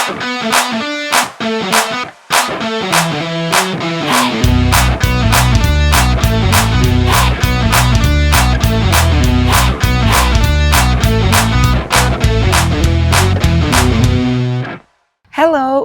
Hello,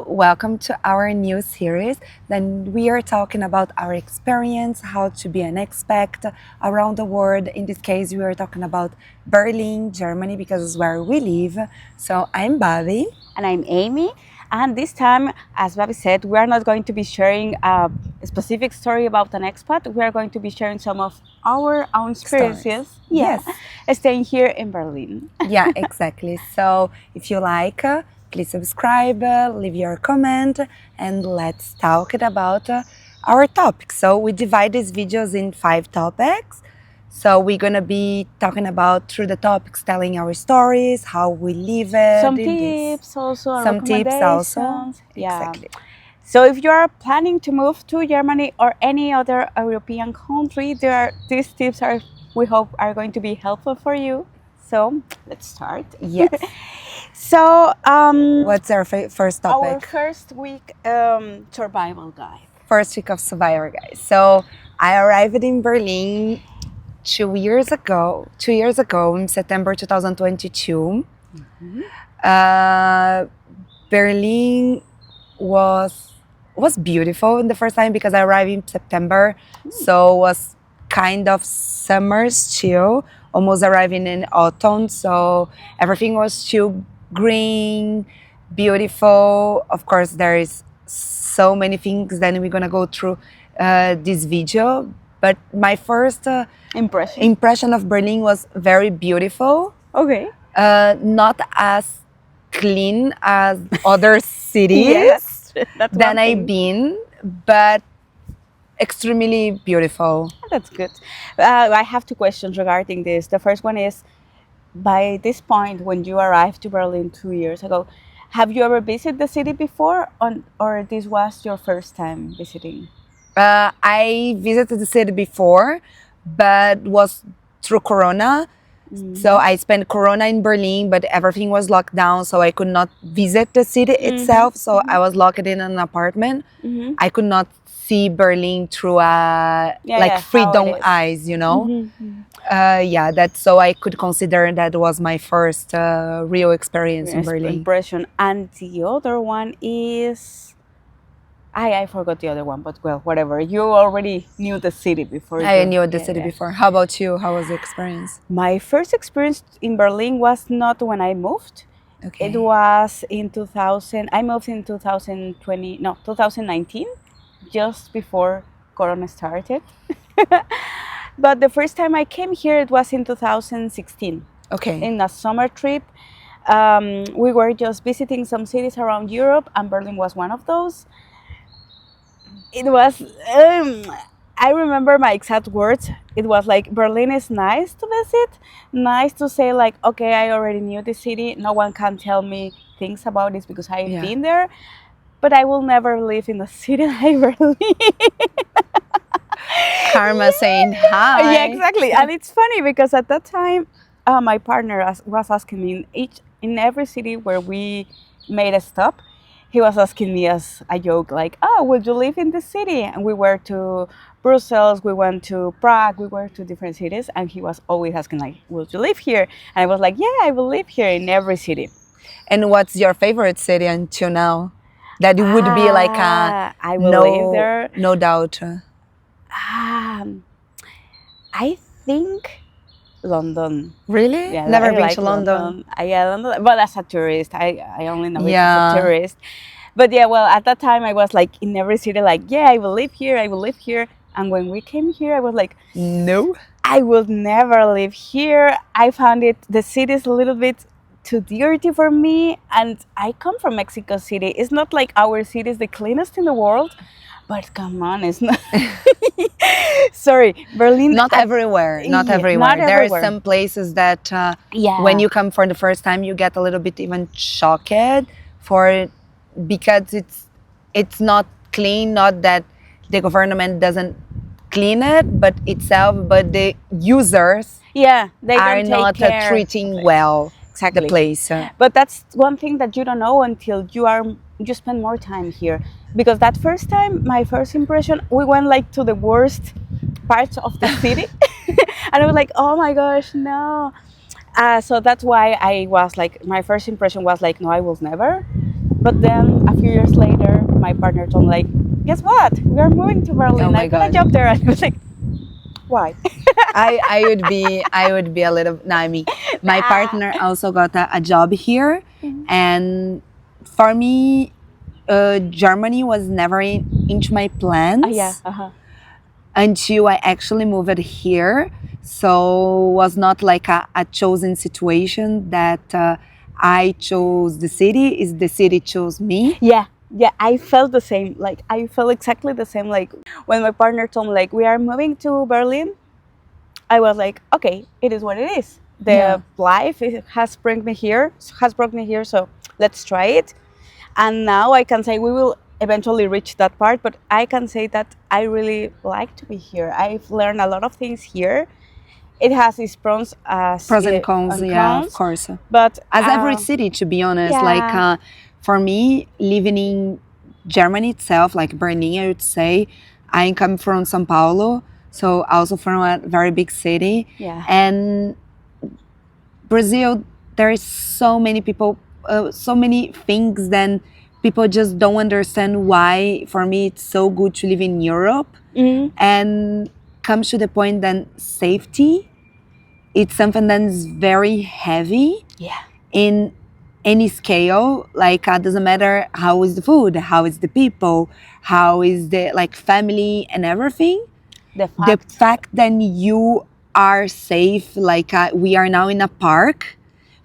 welcome to our new series. Then we are talking about our experience, how to be an expat around the world. In this case, we are talking about Berlin, Germany, because it's where we live. So I'm Babi. And I'm Amy. And this time, as Babi said, we are not going to be sharing a specific story about an expat. We are going to be sharing some of our own experiences. Yes. Staying here in Berlin. Yeah, exactly. So if you like, please subscribe, leave your comment, and let's talk about our topic. So we divide these videos in 5 topics. So we're gonna be talking about through the topics, telling our stories, how we live it. Some tips also. Some tips also. Yeah. Exactly. So if you are planning to move to Germany or any other European country, these tips we hope are going to be helpful for you. So let's start. Yes. So what's our first topic? Our first week survival guide. First week of survival guide. So I arrived in Berlin 2 years ago in September 2022. Berlin was beautiful in the first time because I arrived in September, so it was kind of summer still, almost arriving in autumn, so everything was still green, beautiful. Of course, there is so many things that we're gonna go through this video, but my first impression of Berlin was very beautiful. Okay. Not as clean as other cities Yes, than I've been, but extremely beautiful. That's good. I have 2 questions regarding this. The first one is, by this point, when you arrived to Berlin 2 years ago, have you ever visited the city before, or this was your first time visiting? I visited the city before, but was through Corona. So I spent Corona in Berlin, but everything was locked down, so I could not visit the city itself. So I was locked in an apartment. I could not see Berlin through freedom eyes, you know. That's so I could consider that was my first real experience in Berlin. Impression. And the other one is, I forgot the other one, but well, whatever. You already knew the city before. I knew the city before. How about you? How was the experience? My first experience in Berlin was not when I moved. Okay. It was in 2000. I moved in 2019, just before Corona started. But the first time I came here, it was in 2016. Okay. In a summer trip. We were just visiting some cities around Europe, and Berlin was one of those. It was, I remember my exact words. It was like, Berlin is nice to visit, nice to say like, okay, I already knew the city. No one can tell me things about this because I've been there, but I will never live in a city like Berlin. Karma saying hi. Yeah, exactly. And it's funny because at that time, my partner was asking me in every city where we made a stop, he was asking me as a joke, like, oh, would you live in the city? And we were to Brussels, we went to Prague, we were to different cities, and he was always asking, like, would you live here? And I was like, yeah, I will live here in every city. And what's your favorite city until now? That it would be like a I will live there. No doubt. I think London. Really? Yeah, Never I been like to London. London, but as a tourist, I only know it as a tourist. But yeah, well, at that time I was like in every city, like, yeah, I will live here, I will live here. And when we came here, I was like, no, I will never live here. I found the city is a little bit too dirty for me. And I come from Mexico City. It's not like our city is the cleanest in the world. But come on, it's not. Sorry, Berlin. Not everywhere. Not everywhere. There are some places that when you come for the first time, you get a little bit even shocked because it's not clean. Not that the government doesn't clean it, but the users they are don't not take care. treating well. the exactly. place. But that's one thing that you don't know until you spend more time here. Because that first time, my first impression, we went like to the worst parts of the city, and I was like, oh my gosh, no. So that's why I was like, my first impression was like, no, I will never. But then a few years later, my partner told me like, guess what? We are moving to Oh Berlin. I my got a god. job there, and I was like, why? I would be a little. No, I mean, my Ah. partner also got a job here, and for me, Germany was never into my Yeah. plans until I actually moved here. So was not like a chosen situation that I chose the city. Is the city chose me? Yeah, yeah, I felt the same. Like I felt exactly the same. Like when my partner told me like we are moving to Berlin, I was like, okay, it is what it is. Yeah. The life has brought me here. So let's try it. And now I can say we will eventually reach that part. But I can say that I really like to be here. I've learned a lot of things here. It has its pros as Pros and cons, and yeah, of cons, course. but As every city, to be honest, like yeah, for me, living in Germany itself, like Berlin, I would say, I come from São Paulo, so also from a very big city, yeah, and Brazil, there is so many people, so many things that people just don't understand why. For me, it's so good to live in Europe, mm, and comes to the point that safety, it's something that is very heavy yeah, in any scale. Like doesn't matter how is the food, how is the people, how is the like family and everything. the The fact. fact that you are safe, like we are now in a park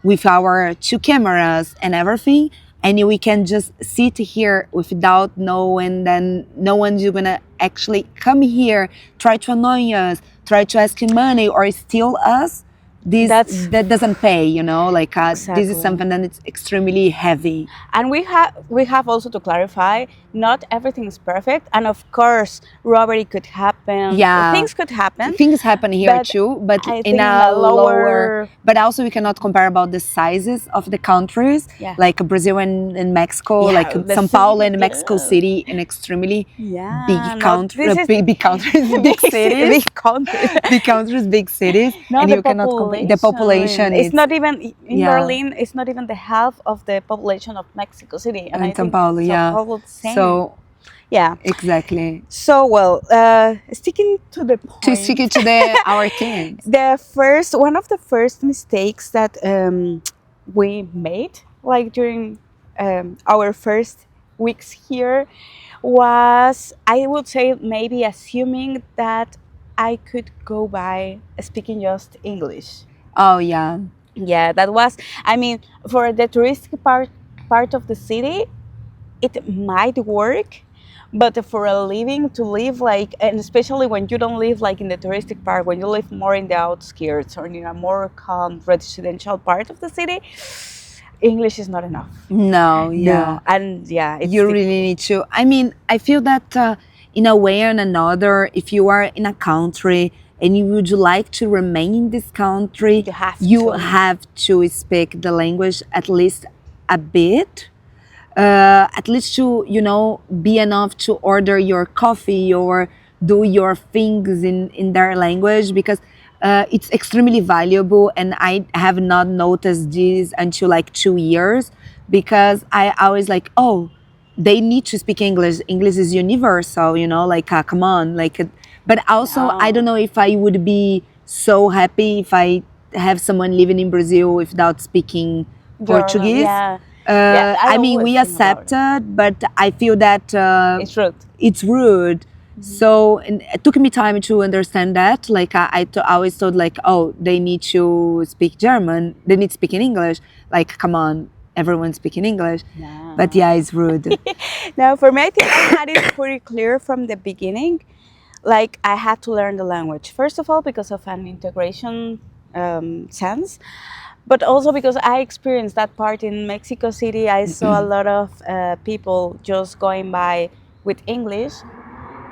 with our two cameras and everything, and we can just sit here without knowing then no one's gonna actually come here, try to annoy us, try to ask money or steal us. This That's that doesn't pay, like this is exactly. something that it's extremely heavy. And we have also to clarify, not everything is perfect, and of course, robbery could happen, Yeah, things could happen, things happen here but too, but I in think in a a lower. lower, But also, we cannot compare about the sizes of the countries, yeah, like Brazil and Mexico, like yeah, the São Paulo city, and Mexico yeah, City, an extremely yeah, big not country, this is big countries, big big city, cities, big country. big countries, big cities, No, and the you cannot compare. The population. population, It's it's not even in yeah, Berlin. It's not even the half of the population of Mexico City, and I and São think Paulo, Sao yeah. Paulo the same. So Yeah. exactly. So well, sticking to the To stick point, it to the our teams. one of the first mistakes that we made, like during our first weeks here, was, I would say, maybe assuming that I could go by speaking just English. Oh yeah. Yeah, that was. I mean, for the touristic part of the city, it might work, but for a living to live like, and especially when you don't live like in the touristic part, when you live more in the outskirts or in a more calm residential part of the city, English is not enough. No, No, yeah. and yeah, it's You really need to. I mean, I feel that in a way or another, if you are in a country and you would like to remain in this country, you have you to. have to speak the language at least a bit. At least to be enough to order your coffee or do your things in their language, because it's extremely valuable, and I have not noticed this until like 2 years, because I always like, oh, they need to speak English is universal, like come on, like but also I don't No, know if I would be so happy if I have someone living in Brazil without speaking Jordan, Portuguese. yeah, yeah. I I mean, always we think about accept it. it, but I feel that It's rude. it's rude. So and it took me time to understand that. Like I always thought like, oh, they need to speak German. They need to speak in English. Like, come on, everyone's speaking English. But No. yeah, it's rude. Now, for me, I think I had it pretty clear from the beginning. Like, I had to learn the language. First of all, because of an integration sense, but also because I experienced that part in Mexico City. I saw a lot of people just going by with English,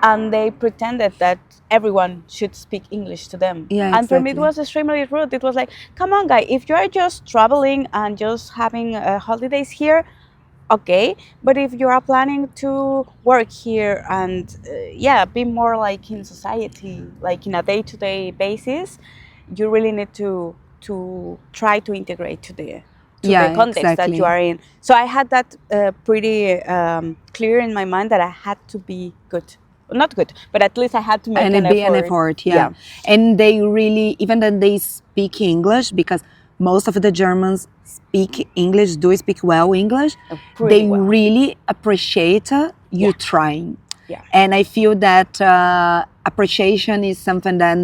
and they pretended that everyone should speak English to them. Yeah, And for me, it exactly. was extremely rude. It was like, come on, guy, if you're just traveling and just having holidays here, okay. But if you are planning to work here and yeah, be more like in society, like in a day-to-day basis, you really need to try to integrate to the Yeah, context that you exactly. are in. So I had that pretty clear in my mind that I had to be good, not good, but at least I had to make And an it be an effort. effort, yeah. Yeah. And they really, even then they speak English, because most of the Germans speak English, do speak well English. Pretty They well. really appreciate you Yeah. trying. Yeah. And I feel that appreciation is something that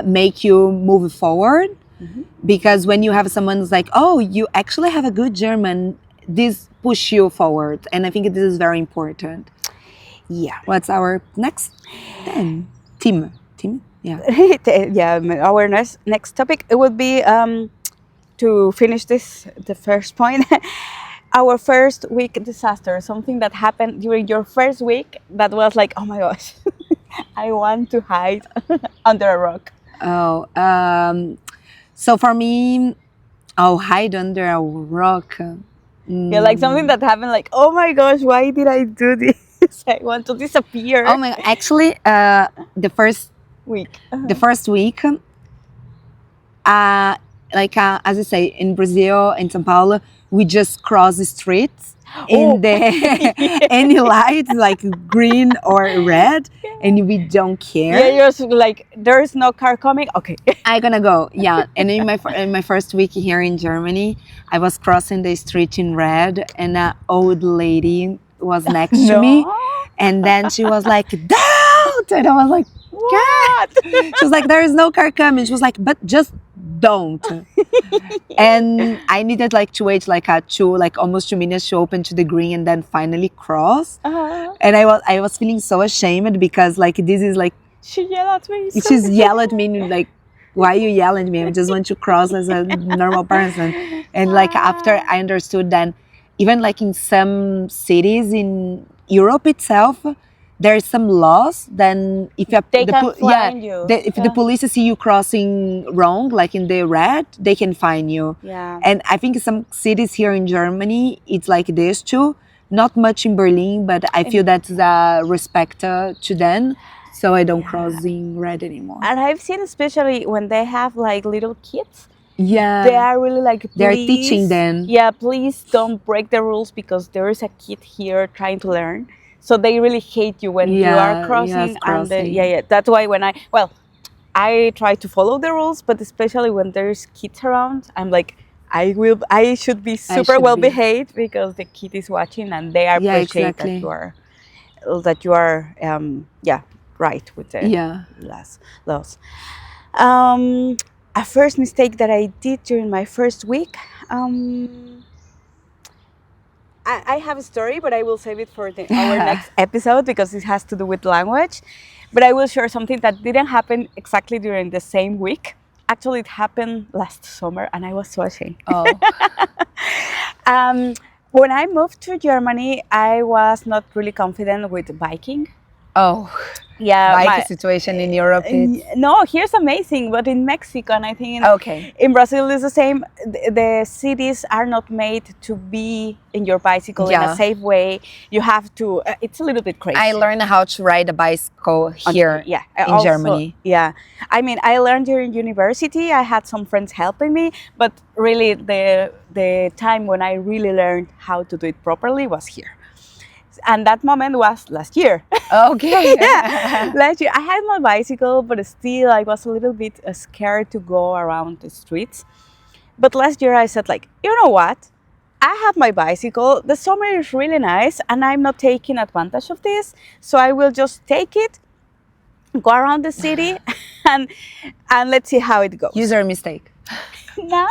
make you move forward. Because when you have someone who's like, oh, you actually have a good German, this push you forward. And I think this is very important. Yeah. What's our next then? Team. Team? Yeah. Yeah, our next topic, it would be to finish the first point. Our first week disaster, something that happened during your first week that was like, oh my gosh, I want to hide under a rock. Oh, so for me, oh, hide under a rock. Yeah, like something that happened like, oh my gosh, why did I do this? I want to disappear. Oh my, actually, the first Week. the first week, like as I say, in Brazil, in São Paulo, we just cross the streets in Oh. the any light, like green or red, and we don't care. Yeah, you're just like, there's no car coming. Okay. I'm gonna go. Yeah, and in my first week here in Germany, I was crossing the street in red, and an old lady was next to me, No. and then she was like, "Don't!" And I was like, What? she was like, there is no car coming. She was like, but just don't. And I needed like to wait like almost 2 minutes to open to the green and then finally cross. And I was feeling so ashamed, because like this is like, She yelled at me. she's yelled at me like, why you yelling at me? I just want to cross as a normal person. And like after I understood that even like in some cities in Europe itself, there's some laws. Then if you They can fine you. if the police see you crossing wrong, like in the red, they can fine you. Yeah. And I think some cities here in Germany, it's like this too. Not much in Berlin, but I feel that's respect to them. So I don't cross in red anymore. And I've seen, especially when they have like little kids, Yeah. they are really like, They're please, teaching them. Yeah, please don't break the rules because there is a kid here trying to learn. So they really hate you when you are crossing. Yes, crossing. Yeah. That's why when I try to follow the rules, but especially when there's kids around, I'm like, I should be super should well be. behaved because the kid is watching and they Yeah, appreciate exactly. that you are right with the Yeah. laws. A first mistake that I did during my first week. I have a story, but I will save it for our next episode because it has to do with language. But I will share something that didn't happen exactly during the same week. Actually, it happened last summer, and I was so ashamed. Oh. When I moved to Germany, I was not really confident with biking. Oh. Yeah, Bike situation in Europe is... No, here's amazing, but in Mexico, and I think Okay. in Brazil it's the same. The cities are not made to be in your bicycle in a Yeah. safe way. You have to. It's a little bit crazy. I learned how to ride a bicycle here in Germany. Yeah, I mean, I learned during university. I had some friends helping me, but really the time when I really learned how to do it properly was here. And that moment was last year. Okay. Yeah, last year I had my bicycle, but still I was a little bit scared to go around the streets. But last year I said, like, you know what? I have my bicycle. The summer is really nice, and I'm not taking advantage of this. So I will just take it, go around the city, and let's see how it goes. User mistake. No,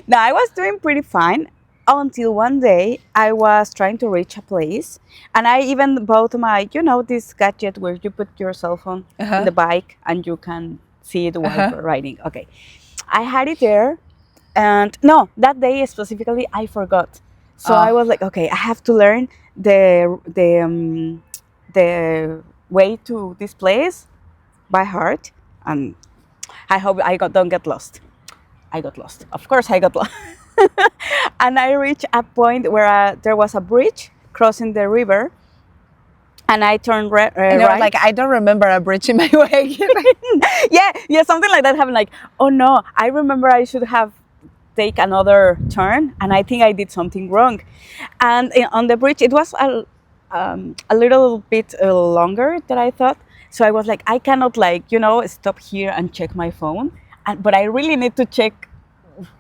no, I was doing pretty fine. Until one day I was trying to reach a place, and I even bought my, this gadget where you put your cell phone in the bike and you can see it while you're riding. Okay, I had it there, and no, that day specifically I forgot. So I was like, okay, I have to learn the way to this place by heart, and I hope don't get lost. I got lost. Of course, I got lost. And I reached a point where there was a bridge crossing the river, and I turned And I was right. like, I don't remember a bridge in my way. Yeah, something like that happened. Like, oh no, I remember I should have take another turn, and I think I did something wrong. And on the bridge, it was a little bit longer than I thought. So I was like, I cannot stop here and check my phone, but I really need to check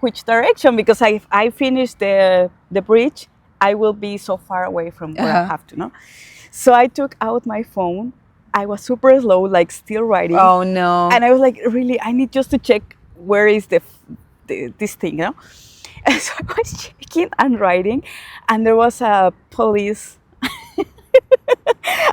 which direction, because if I finish the bridge, I will be so far away from where I have to know. So I took out my phone. I was super slow, like still writing. Oh no! And I was like, really, I need just to check where is this thing, you know? And so I was checking and writing, and there was a police.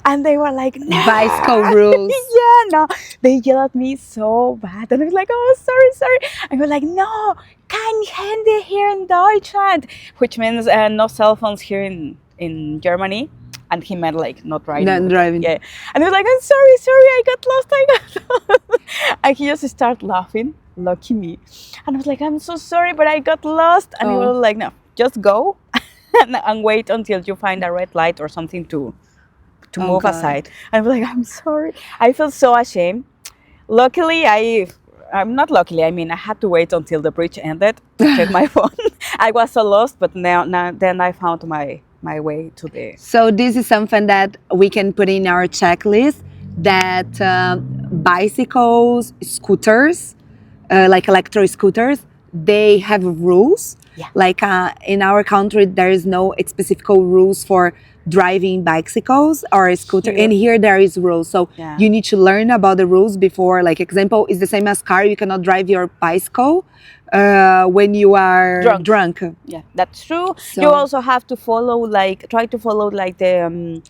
And they were like, no. Bicycle rules. Yeah, no. They yelled at me so bad. And I was like, oh, sorry. And they were like, no, kein Handy here in Deutschland, which means no cell phones here in Germany. And he meant like not driving. Not driving. Yeah. And he was like, I'm sorry, I got lost. And he just started laughing, lucky me. And I was like, I'm so sorry, but I got lost. And he was like, no, just go and wait until you find a red light or something to move aside. And I was like, I'm sorry. I felt so ashamed. Luckily, I'm not luckily, I mean, I had to wait until the bridge ended to check my phone. I was so lost, but then I found my way to the... So this is something that we can put in our checklist, that bicycles, scooters, like electric scooters, they have rules. Yeah. Like in our country, there is no specific rules for driving bicycles or a scooter. And here there is rules. So you need to learn about the rules before. Like example, is the same as car. You cannot drive your bicycle when you are drunk. Yeah, that's true. So you also have to try to follow the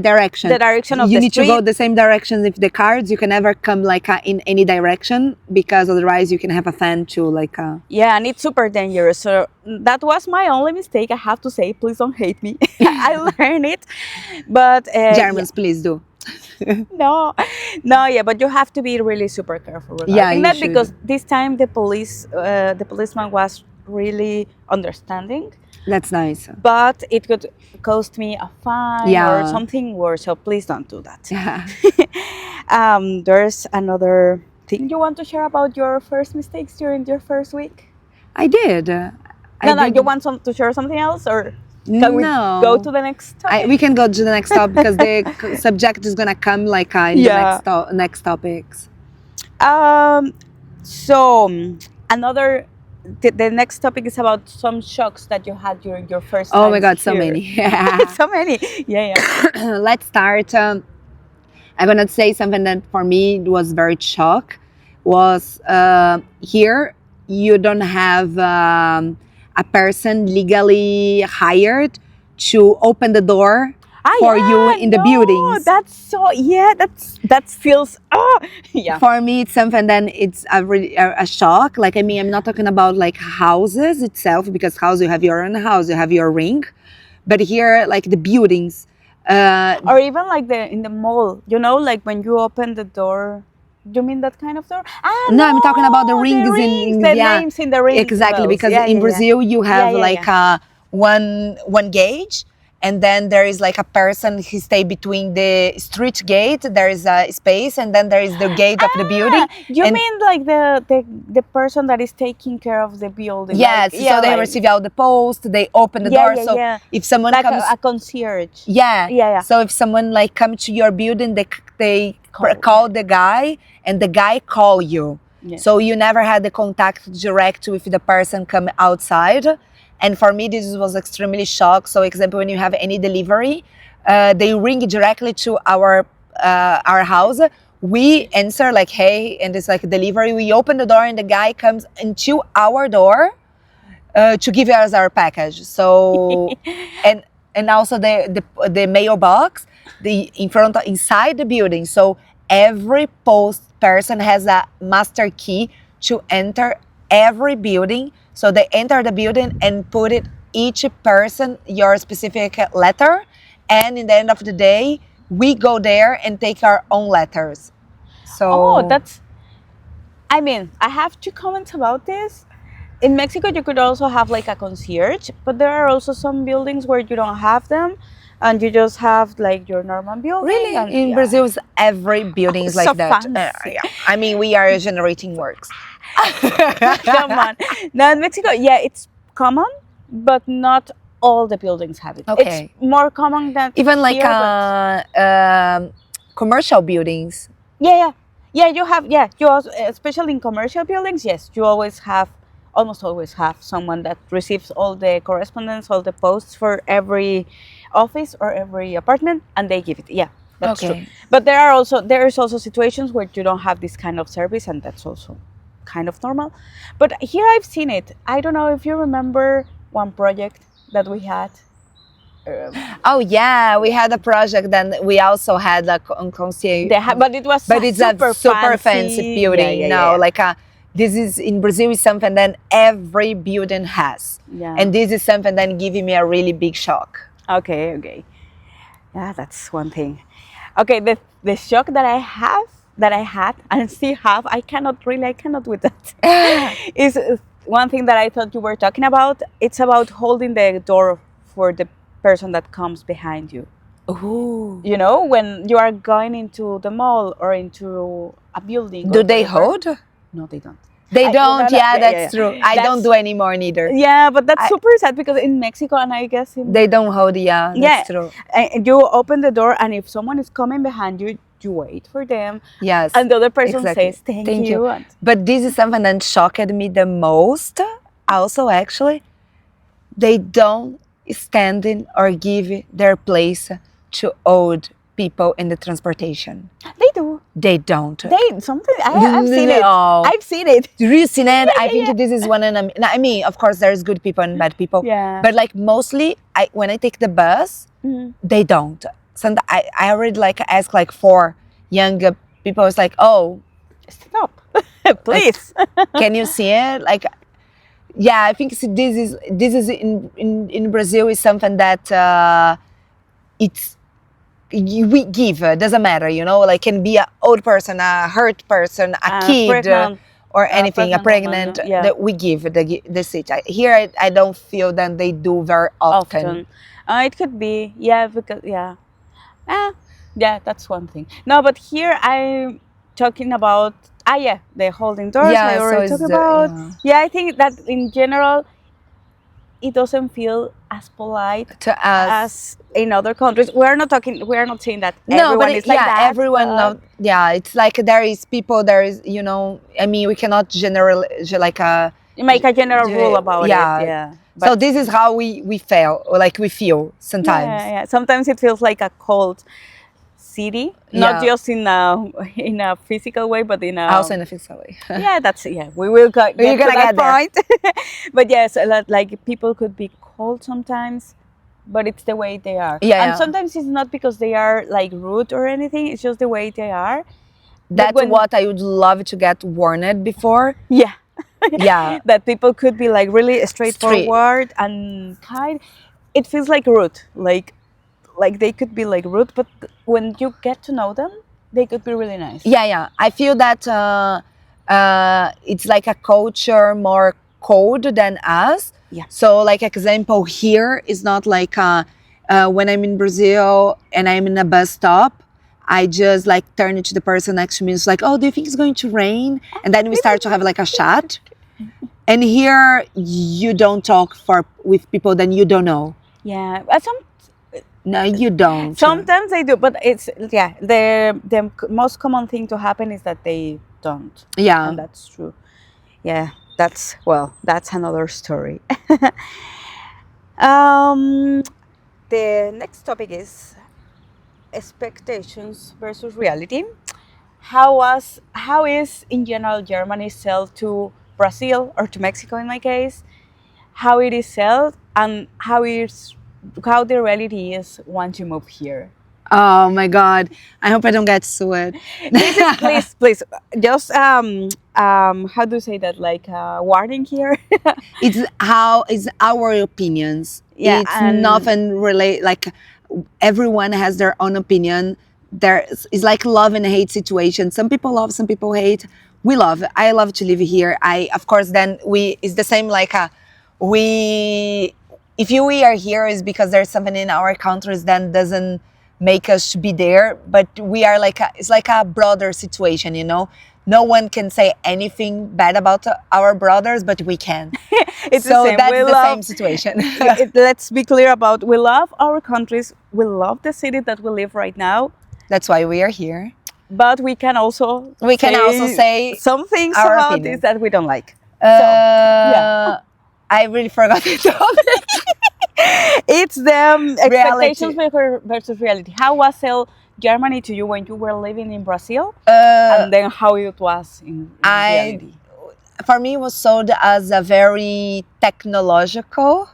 direction. The direction of you the need street. To go the same direction. If the cars, you can never come in any direction, because otherwise you can have a fan to Yeah, and it's super dangerous. So that was my only mistake, I have to say. Please don't hate me. I learned it, but Germans, please do. No, yeah, but you have to be really super careful regarding that, because this time the policeman was really understanding. That's nice. But it could cost me a fine or something worse, so please don't do that. Yeah. There's another thing you want to share about your first mistakes during your first week? I did. You want to share something else, or can we go to the next topic? We can go to the next topic, because the subject is gonna come in the next topics. So another. The next topic is about some shocks that you had during your first time. Oh my God, so many. So many. Yeah. Let's start. I'm gonna say something that for me was very shock. Was here you don't have a person legally hired to open the door for you in the buildings. That's so, that feels, For me, it's something that it's a shock. Like, I mean, I'm not talking about like houses itself, because house, you have your own house, you have your ring. But here, like the buildings. Or even like in the mall, like when you open the door. You mean that kind of door? No, I'm talking about the rings. The names in the rings. Exactly, because in Brazil you have one gauge, and then there is like a person who stay between the street gate. There is a space, and then there is the gate of the building. You mean like the person that is taking care of the building? Yes, so they receive out the post, they open the door. So if someone like comes, a concierge. Yeah. So if someone like come to your building, they call the guy, and the guy call you. Yeah. So you never had the contact direct with the person come outside. And for me, this was extremely shock. So example, when you have any delivery, they ring directly to our house. We answer like, hey, and it's like a delivery. We open the door and the guy comes into our door to give us our package. So, and also the mailbox, inside the building. So every post person has a master key to enter every building. So they enter the building and put it each person your specific letter, and in the end of the day, we go there and take our own letters. So Oh, that's. I mean, I have two comments about this. In Mexico, you could also have like a concierge, but there are also some buildings where you don't have them, and you just have like your normal building. really, And in yeah, Brazil, every building is so like that. fancy. Yeah. I mean, we are generating works. Come on. Now in Mexico, yeah, it's common, but not all the buildings have it. Okay. It's more common than Even like here, but commercial buildings. yeah. You have you also, especially in commercial buildings. Yes, you almost always have someone that receives all the correspondence, all the posts for every office or every apartment, and they give it. Yeah, that's true. Okay. But there is also situations where you don't have this kind of service, and that's also kind of normal. But here I've seen it. I don't know if you remember one project that we had. Oh yeah, we had a project. Then we also had like on concierge. But it was But it's a super fancy building. Yeah. Like this is in Brazil is something that every building has. Yeah. And this is something that giving me a really big shock. Okay. Yeah, that's one thing. Okay, the shock that I had and still have, I cannot with that. Is one thing that I thought you were talking about. It's about holding the door for the person that comes behind you. Ooh. You know, when you are going into the mall or into a building. Do they hold? No, they don't. They don't. Yeah, That's true. I don't do anymore neither. Yeah, but that's super sad because in Mexico and I guess they don't hold. Yeah, that's true. And you open the door and if someone is coming behind you, you wait for them. Yes. And the other person says thank you. But this is something that shocked me the most. Also, actually, they don't stand in or give their place to old people in the transportation. They do. They don't. I've seen it. I've seen it. You've seen it? I think this is one of them. I mean, of course, there's good people and bad people. Yeah. But like mostly, when I take the bus, they don't. So I already like ask like 4 younger people. It's like, oh, stop, please. Can you see it? Like, yeah, I think this is in Brazil is something that we give. Doesn't matter, you know. Like can be an old person, a hurt person, a kid, pregnant, or anything, a pregnant. Woman, yeah. That we give the seat. Here, I don't feel that they do very often. It could be, because that's one thing. No, but here I'm talking about the holding doors. I already talked about. I think that in general, it doesn't feel as polite to us as in other countries. We are not saying that everyone is like that. Everyone. It's like there is people. There is, you know. I mean, we cannot make a general rule about it. Yeah. But so this is how we feel sometimes. Yeah. Sometimes it feels like a cold city, not just in a physical way, but also in a physical way. We will get to that point. But yes, like people could be cold sometimes, but it's the way they are. And sometimes it's not because they are like rude or anything. It's just the way they are. That's what I would love to get warned before. Yeah. That people could be like really straightforward and kind. It feels like rude, like they could be like rude, but when you get to know them, they could be really nice. I feel that it's like a culture more cold than us. So like example here is not like when I'm in Brazil and I'm in a bus stop, I just like turn it to the person next to me. It's like, oh, do you think it's going to rain? And then we start to have like a chat. And here you don't talk with people that you don't know. Yeah, no, you don't. Sometimes they do, but it's the most common thing to happen is that they don't. Yeah, and that's true. Yeah, that's another story. The next topic is expectations versus reality. How is in general Germany sold to Brazil or to Mexico in my case? How it is sold and how the reality is once you move here. Oh my God! I hope I don't get sued. Please, just how do you say that? Like warning here. It's our opinions. Yeah, it's nothing relate. Like everyone has their own opinion. There is like love and hate situation. Some people love, some people hate. We love. I love to live here. I, of course, then we, it's the same like we, if we are here is because there's something in our countries that doesn't make us be there, but we are like it's like a brother situation, you know. No one can say anything bad about our brothers, but we can. It's So the same. that's We the love, same situation. let's be clear about, we love our countries, we love the city that we live right now, That's why we are here. but we can also say some things our about opinion. this that we don't like. Yeah. I really forgot the topic. It's the expectations Reality. versus reality. How was Germany to you when you were living in Brazil, Uh, and then how it was in reality? for me, it was sold as a very technological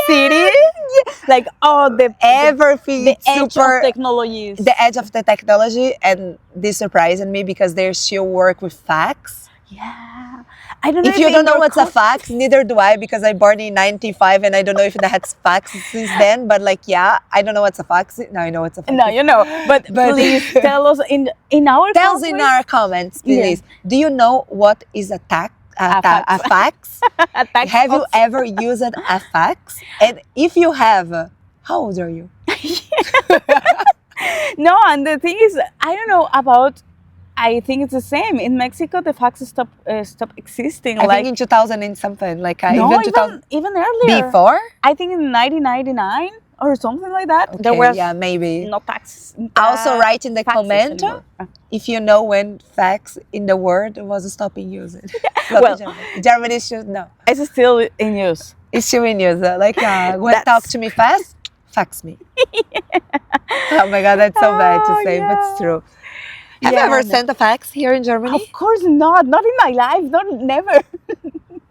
city. Yeah. Like, oh, Everything the is edge super of technologies. the edge of the technology, and this surprised me because they still work with fax. Yeah, I don't know If you in don't know your what's a fax, neither do I, because I born in '95 and I don't know if that's fax since then. But like, yeah, I don't know what's a fax. Now I know what's a fax. No, you know, but please tell us in our Tell us in countries- our comments, please. Do you know what is a fax. fax? a tax Have you of- ever used a fax? And if you have, how old are you? No, and the thing is, I don't know about. I think it's the same in Mexico. The fax stopped existing. I like think in 2000 and something, like no, even 2000 even earlier. before. I think in 1999 or something like that. There Okay, was yeah, maybe. no tax. Also, write in the faxes comment anymore. if you know when fax in the word was stopping using. Well- Germany should know. It's still in use. It's still in use. Like, when That's- talk to me fast, fax me. Oh my God, that's so bad to Oh, say, but it's yeah. true. Have you Yeah, ever no. sent a fax here in Germany? Of course not. Not in my life. Not never.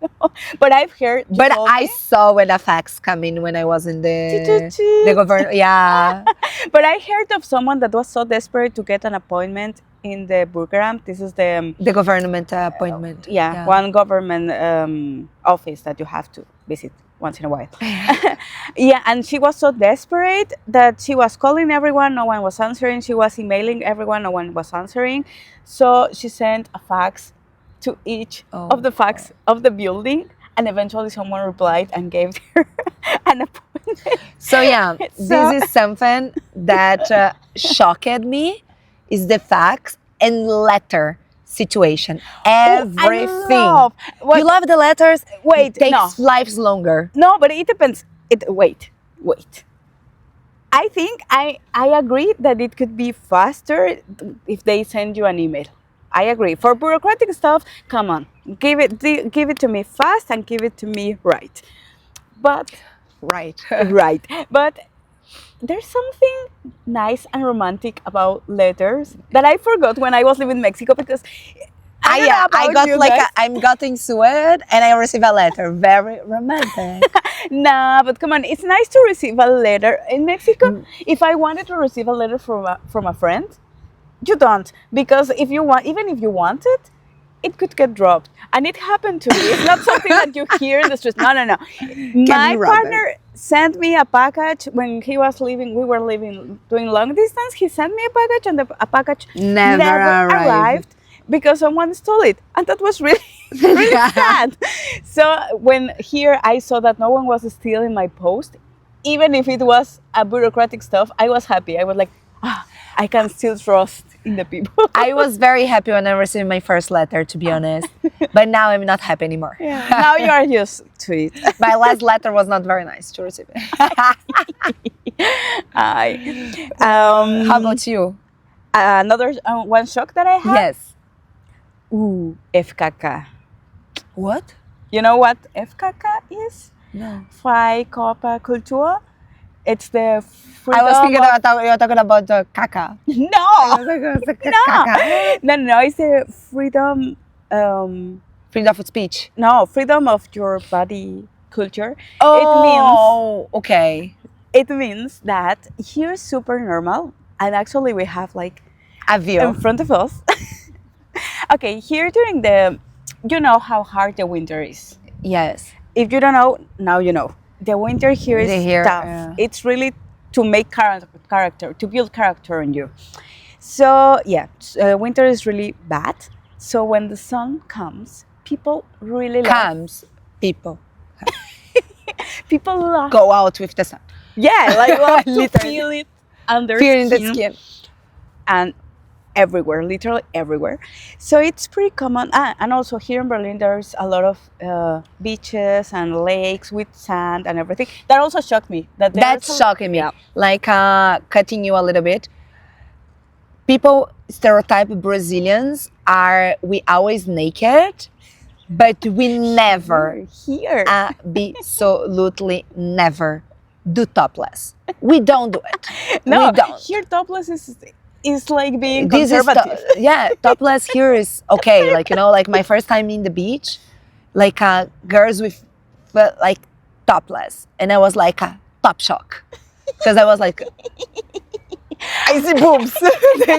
No. But I've heard. you But told I me. saw when a fax come in when I was in the Toot. government. Yeah. But I heard of someone that was so desperate to get an appointment in the Bürgeramt. This is the The government appointment. one government office that you have to visit once in a while. Yeah, and she was so desperate that she was calling everyone, no one was answering. She was emailing everyone, no one was answering. So she sent a fax to each of the fax of the building, and eventually someone replied and gave her an appointment. So yeah, So- this is something that shocked me, is the fax and letter situation. Everything. You love the letters. Wait, it takes no. lives longer. No, but it depends. Wait. I think I agree that it could be faster if they send you an email. I agree. For bureaucratic stuff, come on, give it to me fast and give it to me right. But Right. right, but there's something nice and romantic about letters that I forgot when I was living in Mexico, because I don't know I about got you like guys. I'm getting sweat and I received a letter. Very romantic. Nah, but come on, it's nice to receive a letter in Mexico. If I wanted to receive a letter from a friend, you don't, because if you want, even if you want it could get dropped, and it happened to me. It's not something that you hear in the streets. No. My robbed. partner sent me a package when he was living. We were living doing long distance. He sent me a package, and a package Never arrived. because someone stole it, and that was really really sad. So when here I saw that no one was stealing my post, even if it was a bureaucratic stuff, I was happy. I was like, I can still trust in the people. I was very happy when I received my first letter, to be honest. But now I'm not happy anymore. Now you are used to it. My last letter was not very nice to receive. How about you? Another one shock that I had? Yes. Ooh, FKK. What? You know what FKK is? No. Freie Körperkultur. It's the freedom I was thinking of- about you're talking about the caca. No! Caca. No, it's the freedom, Freedom of speech. freedom of your body culture. Oh, okay. It means that here is super normal, and actually we have like A view. in front of us. Okay, here during you know how hard the winter is. Yes. If you don't know, now you know. The winter here is The here, tough. yeah. It's really to make character, to build character in you. So yeah, winter is really bad. So when the sun comes, people really love. Comes, people People love. go out with the sun. Yeah, like love to Literally. feel it on their Feeling the skin. skin. And everywhere, literally everywhere. So it's pretty common. And also here in Berlin, there's a lot of beaches and lakes with sand and everything. That also shocked me. That's shocking me. Yeah. Like cutting you a little bit. People stereotype Brazilians are we always naked, but we never, Here. absolutely never do topless. We don't do it. No, we don't. here topless is like being This is conservative. yeah, topless here is okay. Like, you know, like my first time in the beach, like girls with like topless, and I was like a top shock because I was like, I see boobs.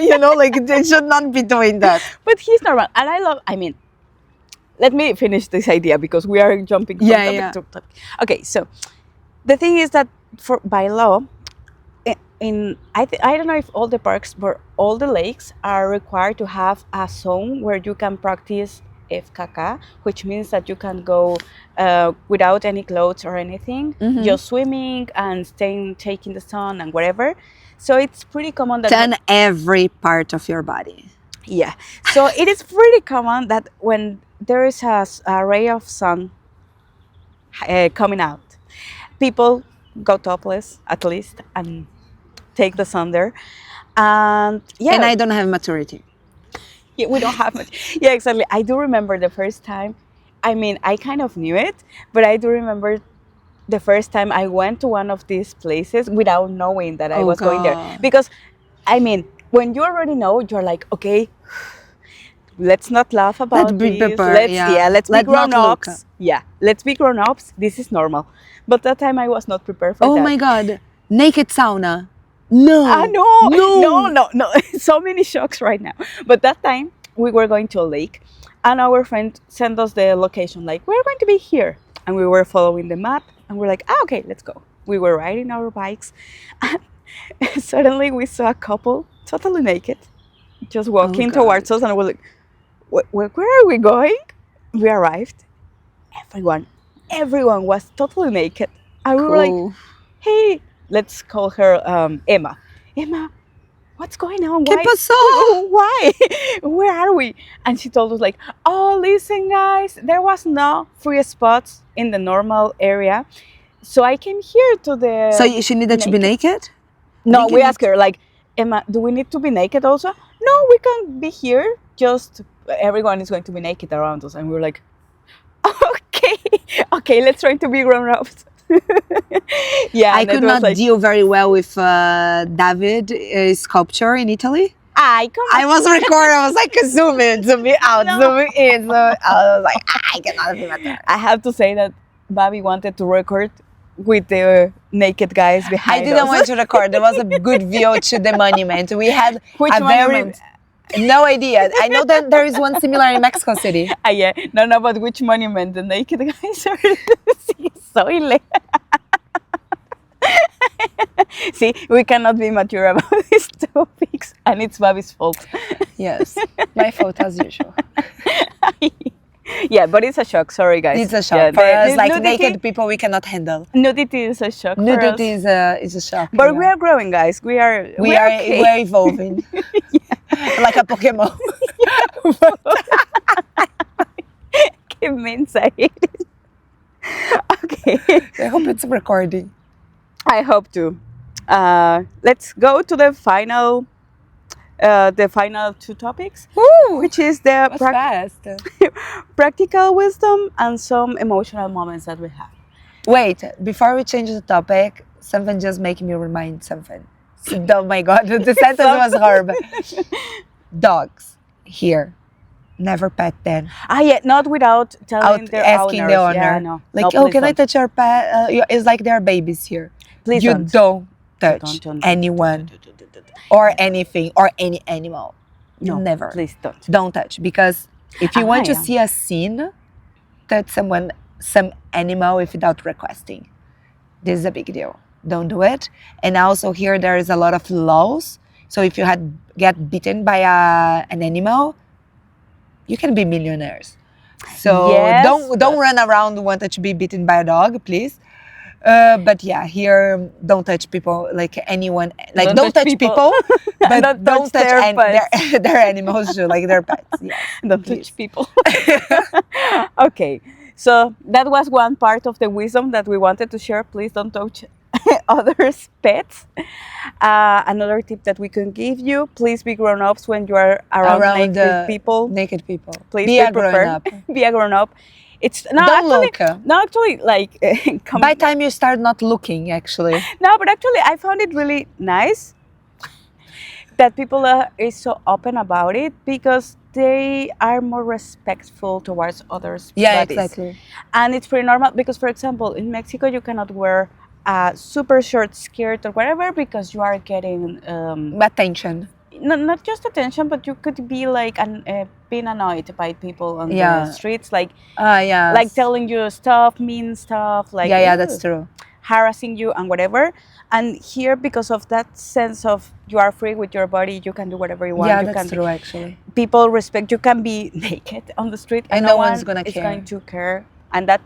You know, like they should not be doing that. But he's normal. And I mean, let me finish this idea because we are jumping from Yeah, topic yeah. to topic. Okay, so the thing is that by law, I don't know if all the parks but all the lakes are required to have a zone where you can practice FKK, which means that you can go without any clothes or anything, just swimming and taking the sun and whatever. So it's pretty common that Turn every part of your body. yeah. So it is pretty common that when there is a ray of sun coming out, people go topless at least and take the sun there. And yeah, And I don't have maturity. yeah, we don't have much. Yeah, exactly. I do remember the first time. I mean, I kind of knew it, but I do remember the first time I went to one of these places without knowing that I Oh, was going there. God. Because, I mean, when you already know, you're like, okay, let's not laugh about Let's be this. prepared, yeah. Let's be Let's not look. grown-ups. Yeah, let's be grown-ups. This is normal. But that time I was not prepared for Oh that. my God. Naked sauna. No. No. So many shocks right now. But that time we were going to a lake and our friend sent us the location, like, we're going to be here. And we were following the map and we're like, okay, let's go. We were riding our bikes and suddenly we saw a couple totally naked just walking God. towards us and we're like, where are we going? We arrived. Everyone was totally naked. And we were like, Cool. hey, let's call her Emma. Emma, what's going on? ¿Qué Why? pasó? Why? Where are we? And she told us like, oh, listen, guys, there was no free spots in the normal area, so I came here to the. So she needed to be naked? No, we naked? asked her like, Emma, do we need to be naked also? No, we can be here. Just everyone is going to be naked around us, and we were like, okay, let's try to be grown-ups. Yeah, I and it could was not like, deal very well with David sculpture in Italy. I I was recording. I was like, zoom in, zoom out, No. zoom in. I was like, I cannot be mature. I have to say that Babi wanted to record with the naked guys I behind didn't us. want to record. There was a good view to the monument. We had Which a monument? no idea. I know that there is one similar in Mexico City. Yeah, no, but which monument? The naked guys are so illegal. See, we cannot be mature about these topics, and it's Babi's fault. Yes, my fault as usual. Yeah, but it's a shock. Sorry, guys. It's a shock Yeah, for us. the Like nudity, naked people, we cannot handle. nudity is a shock. for us. Nudity is a shock. But yeah. we are growing, guys. We are okay. We're evolving. Like a Pokemon. Give me insight. Okay. I hope it's recording. I hope to. Let's go to the final two topics, Woo! which is the That's fast. practical wisdom and some emotional moments that we have. Wait, before we change the topic, something just making me remind something. Oh my God, the sentence was horrible. Dogs here, never pet them. Yeah, not without telling the Asking owners. the owner, Yeah, no. like, No, oh, please can I don't. touch your pet? It's like they're babies here. Please you don't. touch Don't. anyone or anything or any animal. No, Never. Please don't. Don't touch, because if you want to yeah. see a scene, touch some animal without requesting. This is a big deal. don't do it. And also here there is a lot of laws. So if you get bitten by an animal, you can be millionaires. So Yes, don't run around wanting to be bitten by a dog, please. But yeah, here don't touch people, like anyone, like don't touch people, but don't touch their animals too, like their pets. Yes, don't please. touch people. Okay, so that was one part of the wisdom that we wanted to share. Please don't touch others' pets. Another tip that we can give you: please be grown-ups when you are around naked people. Naked people. Please be a grown-up. Be a grown-up. It's no, Don't actually, look. no, actually, like by time you start not looking, actually. No, but actually, I found it really nice that people is so open about it, because they are more respectful towards others' bodies. Exactly. And it's pretty normal because, for example, in Mexico, you cannot wear a super short skirt or whatever because you are getting attention. Not just attention, but you could be like being annoyed by people on the streets, like like telling you stuff, mean stuff, like that's true, harassing you and whatever. And here, because of that sense of you are free with your body, you can do whatever you want. Yeah, that's true, actually. People respect you. Can be naked on the street, and no one's going to care, and that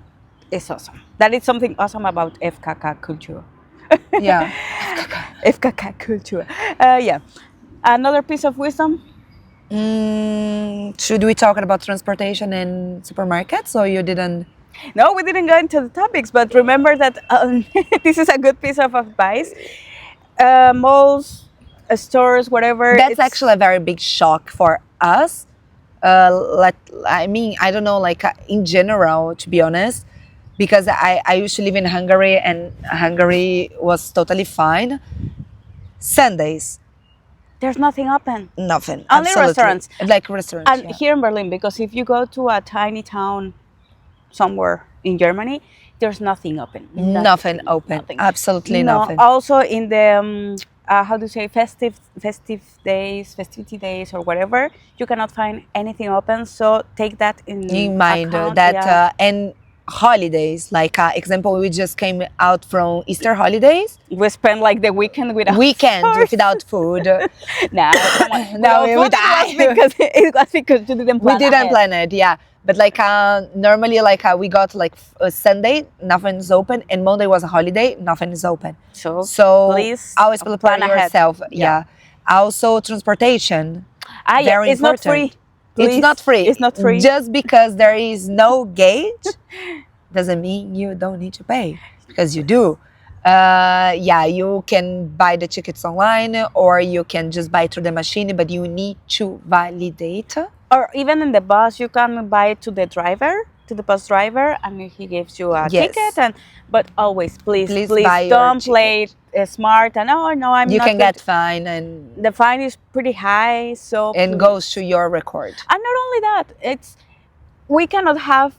is awesome. That is something awesome about FKK culture. Yeah, FKK culture. Yeah. Another piece of wisdom? Should we talk about transportation and supermarkets, or you didn't? No, we didn't go into the topics, but remember that this is a good piece of advice. Malls, stores, whatever. That's actually a very big shock for us. I mean, I don't know, like in general, to be honest, because I used to live in Hungary, and Hungary was totally fine. Sundays. There's nothing open. Nothing. Only restaurants. Like restaurants. And here in Berlin, because if you go to a tiny town somewhere in Germany, there's nothing open. Nothing open. Nothing. Absolutely nothing. Also in the how do you say, festivity days or whatever, you cannot find anything open. So take that in mind. That and holidays, like example, we just came out from Easter holidays. We spent like the weekend without food. No, we died because you didn't plan. We didn't plan it, yeah. But like normally, like we got like Sunday, nothing's open, and Monday was a holiday, nothing is open. So please always plan yourself. Yeah. Also transportation. Very it's important. Not free. Please. It's not free. It's not free. Just because there is no gate doesn't mean you don't need to pay, because you do. You can buy the tickets online, or you can just buy through the machine, but you need to validate. Or even in the bus, you can buy it to the bus driver, and he gives you a ticket. But always, please don't play smart. And I'm not. You can get fined, and the fine is pretty high. So goes to your record. And not only that, we cannot have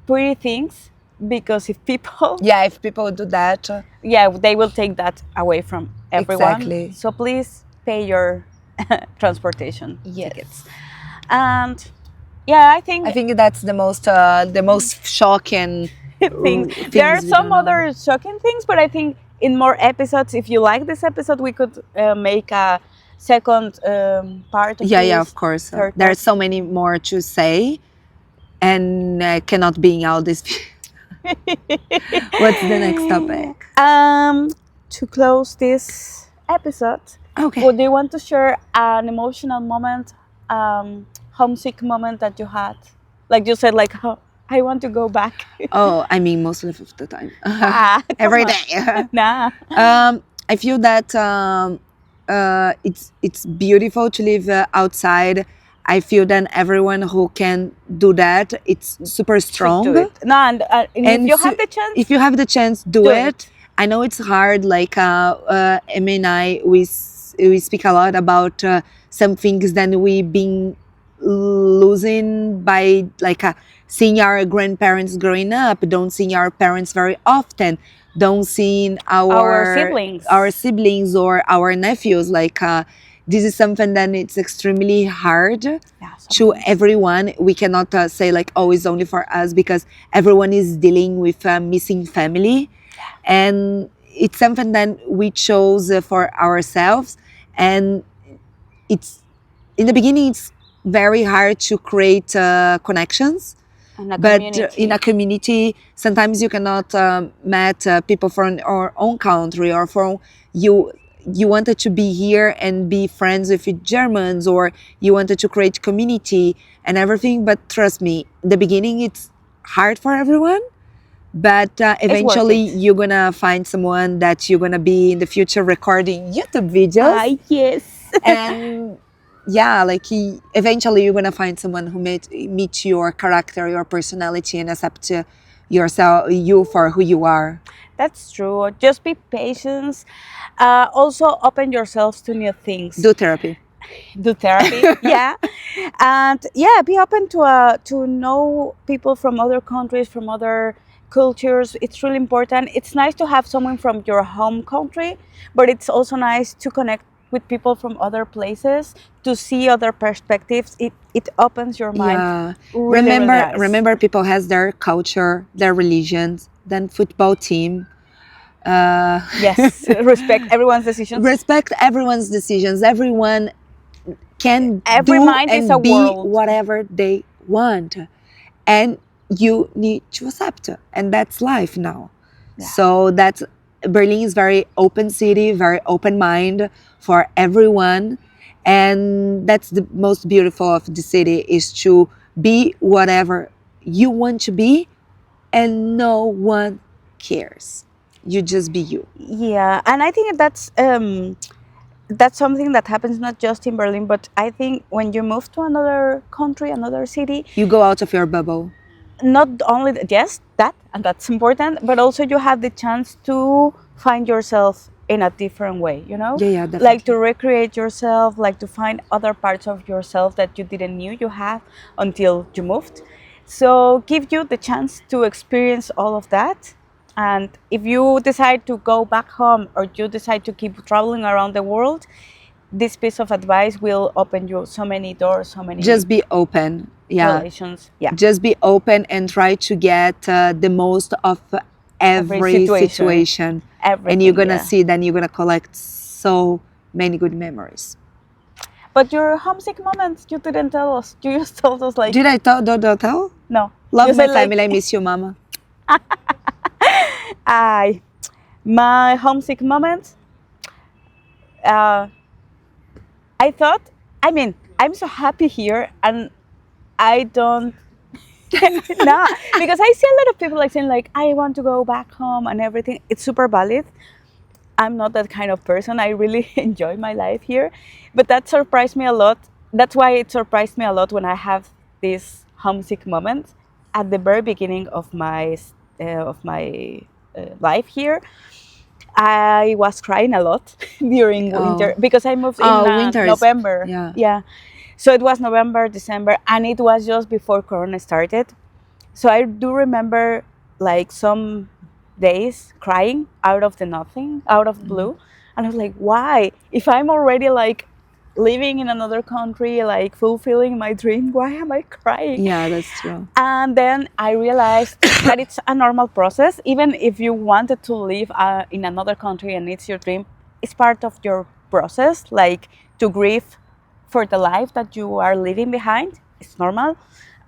pretty things, because if people do that, they will take that away from everyone. Exactly. So please pay your transportation tickets. And I think that's the most shocking things. There are some other shocking things, but I think in more episodes, if you like this episode, we could make a second part of this. Of course. There are so many more to say, and cannot be in all this. What's the next topic? To close this episode, would you want to share an emotional moment, homesick moment that you had? Like you said, like, I want to go back. I mean, most of the time. Every day. I feel that it's beautiful to live outside. I feel that everyone who can do that, it's super strong. Do it. No, and if you have the chance, do it. I know it's hard. Like Emma and I, we speak a lot about some things that we've been losing by seeing our grandparents growing up, don't seeing our parents very often, don't seeing our siblings or our nephews. This is something that it's extremely hard to everyone. We cannot say it's only for us, because everyone is dealing with missing family, and it's something that we chose for ourselves, and it's in the beginning it's very hard to create connections, And a but in community. a community sometimes you cannot meet people from our own country, or from you wanted to be here and be friends with Germans, or you wanted to create community and everything. But trust me, the beginning it's hard for everyone, but It's worth eventually it. you're gonna find someone that you're gonna be in the future recording YouTube Ah, videos. yes. And yeah, like eventually you're gonna find someone who meet your character, your personality, and accept you for who you are. That's true. Just be patient. Also, open yourselves to new things. Do therapy. Do therapy, yeah, and yeah, be open to know people from other countries, from other cultures. It's really important. It's nice to have someone from your home country, but it's also nice to connect with people from other places, to see other perspectives. It opens your mind. Yeah. Really, really nice. Remember people has their culture, their religions, then football team. Yes, respect everyone's decisions. Respect everyone's decisions. Everyone can Every do mind is a and be world. whatever they want, and you need to accept it. And that's life now. Yeah. So that's Berlin is very open city, very open mind for everyone, and that's the most beautiful of the city, is to be whatever you want to be, and no one cares. You just be you. Yeah, and I think that's something that happens not just in Berlin, but I think when you move to another country, another city, You go out of your bubble. not only yes, that, and that's important, but also you have the chance to find yourself in a different way, you know? Yeah, Like definitely. to recreate yourself, like to find other parts of yourself that you didn't knew you have until you moved. So give you the chance to experience all of that. And if you decide to go back home, or you decide to keep traveling around the world, this piece of advice will open you so many doors, so many Just be open. Yeah. relations. Yeah. Just be open and try to get the most of every situation. Everything, And you're gonna yeah. see, then you're gonna collect so many good memories. But your homesick moments, you didn't tell us. You just told us like, Did I tell? Don't tell? no. Love You my said, like, family. I miss you, mama. my homesick moments. I thought, I mean, I'm so happy here, and I don't. No, because I see a lot of people like saying like, I want to go back home and everything. It's super valid. I'm not that kind of person. I really enjoy my life here, but that surprised me a lot. That's why it surprised me a lot when I have this homesick moment at the very beginning of my life here. I was crying a lot during winter, because I moved in winter is- November. yeah. So it was November, December, and it was just before Corona started. So I do remember like some days crying out of the nothing, out of blue. And I was like, why? If I'm already like living in another country, like fulfilling my dream, why am I crying? Yeah, that's true. And then I realized that it's a normal process. Even if you wanted to live in another country and it's your dream, it's part of your process, like to grieve for the life that you are leaving behind. It's normal.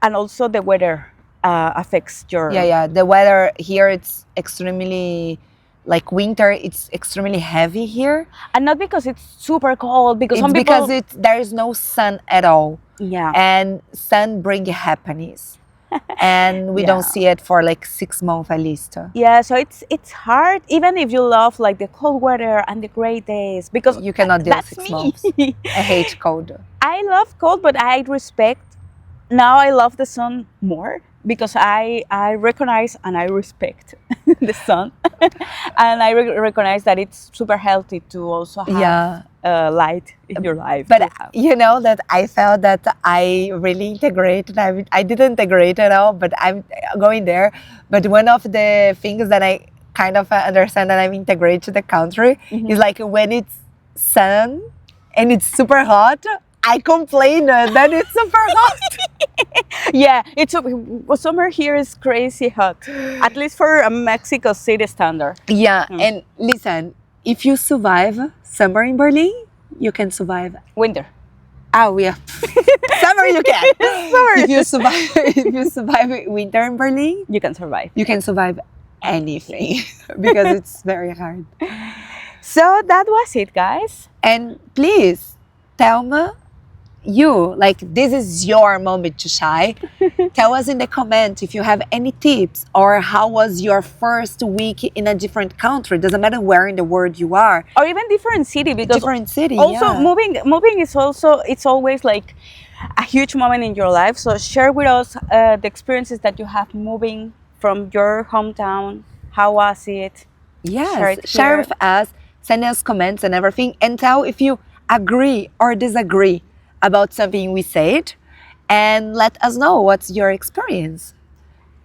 And also the weather affects your... Yeah. The weather here, it's extremely, like winter, it's extremely heavy here. And not because it's super cold, because It's some people... because there is no sun at all. Yeah. And sun brings happiness. And we Yeah. don't see it for like 6 months at least. Yeah, so it's hard, even if you love like the cold weather and the gray days, because You cannot deal that's 6 me. months. I hate cold. I love cold, but I respect. Now I love the sun more, because I recognize and I respect the sun, and I recognize that it's super healthy to also have Yeah. light in your life. But to have. you know that I felt that I really integrated. I didn't integrate at all, but I'm going there. But one of the things that I kind of understand that I'm integrated to the country is like when it's sun and it's super hot, I complain that it's super hot. Yeah, summer here is crazy hot, at least for a Mexico City standard. Yeah, and listen, if you survive summer in Berlin, you can survive. Winter. Oh yeah, summer you can. Summer. If you survive winter in Berlin, You can survive. you can survive anything because it's very hard. So that was it, guys. And please tell me, like this is your moment to shine. Tell us in the comments if you have any tips or how was your first week in a different country. Doesn't matter where in the world you are. Or even different city, because Different city. also yeah. moving is also, it's always like a huge moment in your life. So share with us the experiences that you have moving from your hometown. How was it? Yes, share here. with us, send us comments and everything, and tell if you agree or disagree about something we said, and let us know what's your experience.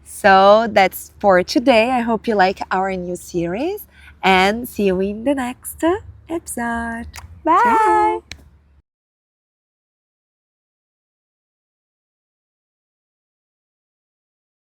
So that's for today. I hope you like our new series, and see you in the next episode. Bye. Ciao.